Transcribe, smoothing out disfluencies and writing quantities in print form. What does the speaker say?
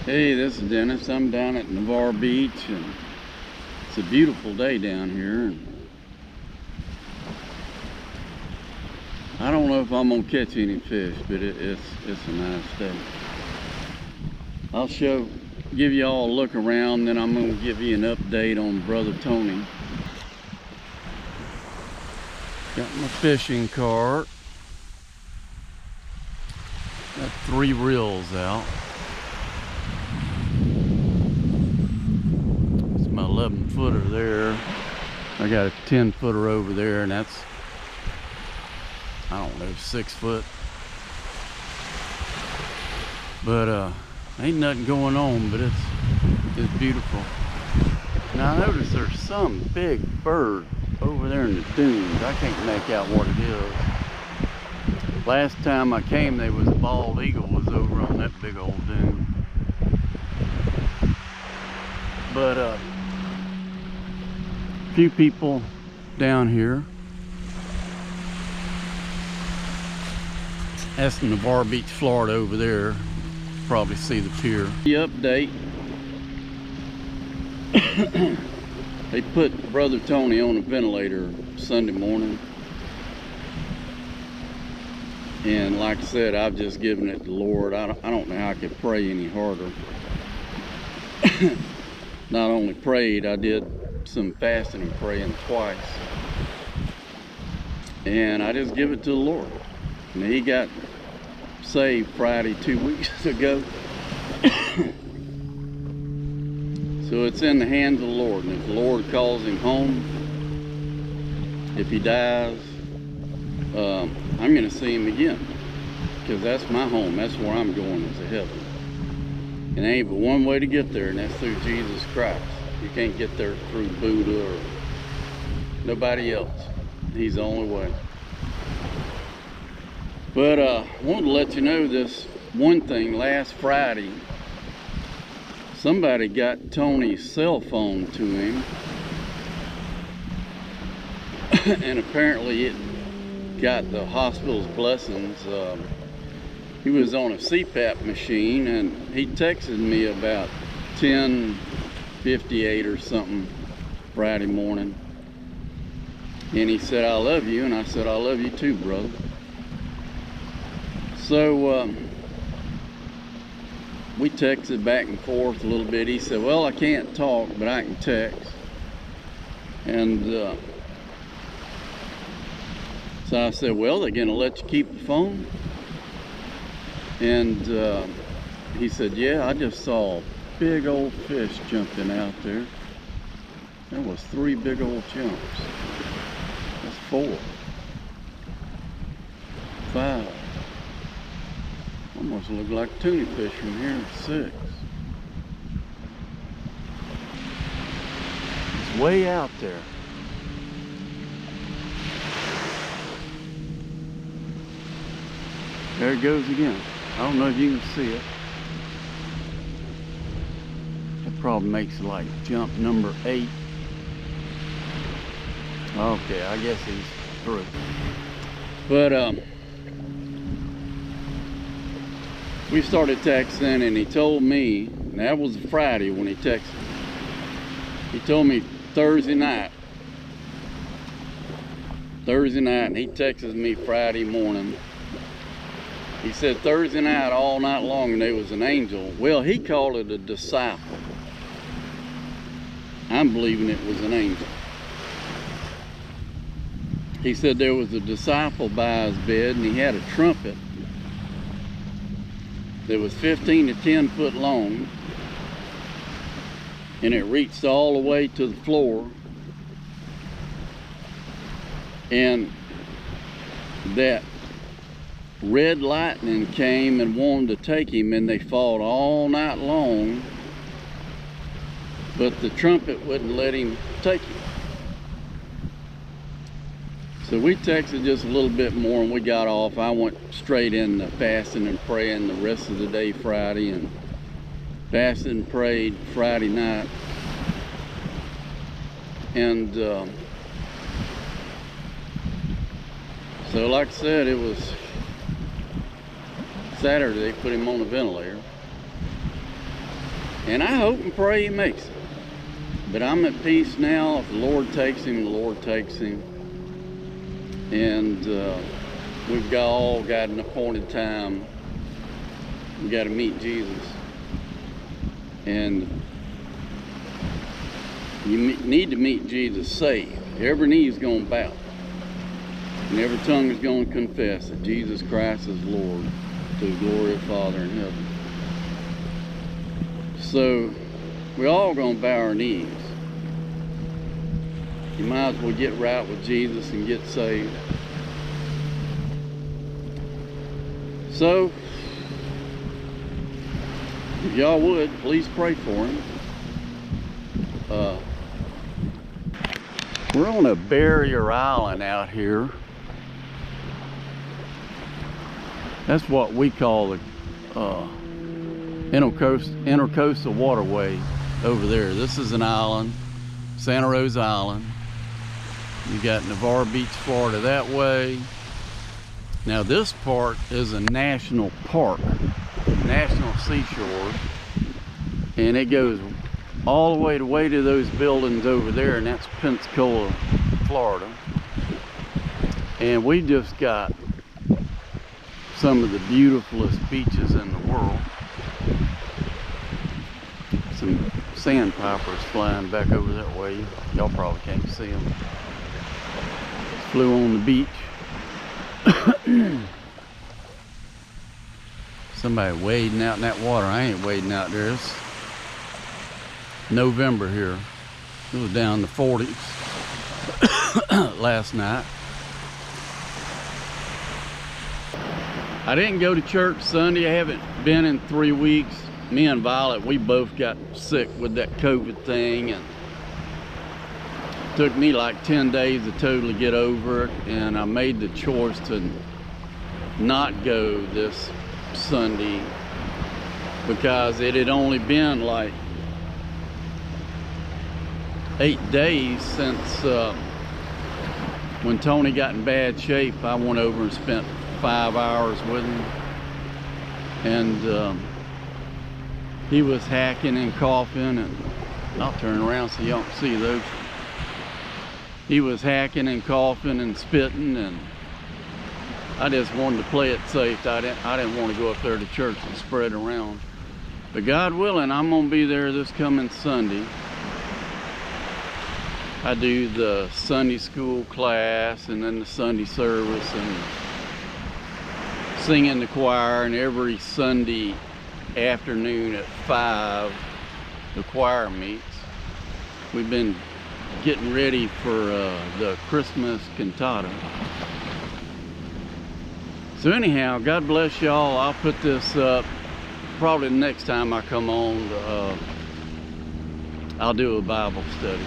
Hey, this is Dennis. I'm down at Navarre Beach, and it's a beautiful day down here. And I don't know if I'm gonna catch any fish, but it's a nice day. I'll give you all a look around, then I'm gonna give you an update on Brother Tony. Got my fishing cart. Got 3 reels out. My 11-footer there. I got a 10-footer over there, and that's, I don't know, 6 foot. But ain't nothing going on, but it's beautiful. Now I notice there's some big bird over there in the dunes. I can't make out what it is. Last time I came, there was a bald eagle was over on that big old dune. But few people down here. That's Navarre Beach, Florida over there. Probably see the pier. The update. They put Brother Tony on a ventilator Sunday morning. And like I said, I've just given it to the Lord. I don't know how I could pray any harder. Not only prayed, I did some fasting and praying twice, and I just give it to the Lord. And he got saved Friday 2 weeks ago. So it's in the hands of the Lord, and if the Lord calls him home, if he dies, I'm going to see him again, because that's my home. That's where I'm going, is to heaven. And there ain't but one way to get there, and that's through Jesus Christ. You can't get there through Buddha or nobody else. He's the only way. But I wanted to let you know this one thing. Last Friday, somebody got Tony's cell phone to him. And apparently it got the hospital's blessings. He was on a CPAP machine, and he texted me about 10:58 or something Friday morning, and he said, "I love you," and I said, "I love you too, brother." So we texted back and forth a little bit. He said, "Well, I can't talk, but I can text." And so I said, "Well, they're gonna let you keep the phone?" And he said, "Yeah, I just saw a big old fish jumping out there." There was 3 big old chunks. That's 4, 5. Almost look like tuna fish from here. 6. It's way out there. There it goes again. I don't know if you can see it. That probably makes it like jump number 8. Okay, I guess he's through. But we started texting, and he told me, and that was Friday when he texted. He told me Thursday night, and he texted me Friday morning. He said Thursday night all night long, and there was an angel. Well, he called it a disciple. I'm believing it was an angel. He said there was a disciple by his bed, and he had a trumpet that was 15 to 10 foot long, and it reached all the way to the floor. And that red lightning came and wanted to take him, and they fought all night long, but the trumpet wouldn't let him take him. So we texted just a little bit more, and we got off. I went straight into fasting and praying the rest of the day Friday, and fasted and prayed Friday night. And so like I said, it was Saturday, they put him on the ventilator. And I hope and pray he makes it. But I'm at peace now. If the Lord takes him, the Lord takes him. And we've all got an appointed time. We got to meet Jesus. And you need to meet Jesus saved. Every knee is going to bow. And every tongue is going to confess that Jesus Christ is Lord, to the glory of the Father in heaven. So we're all going to bow our knees. You might as well get right with Jesus and get saved. So, if y'all would, please pray for him. We're on a barrier island out here. That's what we call the intercoastal waterway over there. This is an island, Santa Rosa Island. You got Navarre Beach, Florida that way. Now this part is a national park, national seashore, and it goes all the way to those buildings over there, and that's Pensacola, Florida. And we just got some of the beautifulest beaches in the world. Some sandpipers flying back over that way. Y'all probably can't see them. Flew on the beach. Somebody wading out in that water. I ain't wading out there. It's November here. It was down to 40s last night. I didn't go to church Sunday. I haven't been in 3 weeks. Me and Violet, we both got sick with that COVID thing, and it took me like 10 days to totally get over it, and I made the choice to not go this Sunday because it had only been like 8 days since when Tony got in bad shape. I went over and spent 5 hours with him, and he was hacking and coughing, and I'll turn around so y'all can see those. He was hacking and coughing and spitting, and I just wanted to play it safe. I didn't want to go up there to church and spread around. But God willing, I'm gonna be there this coming Sunday. I do the Sunday school class and then the Sunday service and sing in the choir, and every Sunday afternoon at 5 the choir meets. We've been getting ready for the Christmas cantata. So anyhow, God bless y'all. I'll put this up probably the next time I come on. I'll do a Bible study.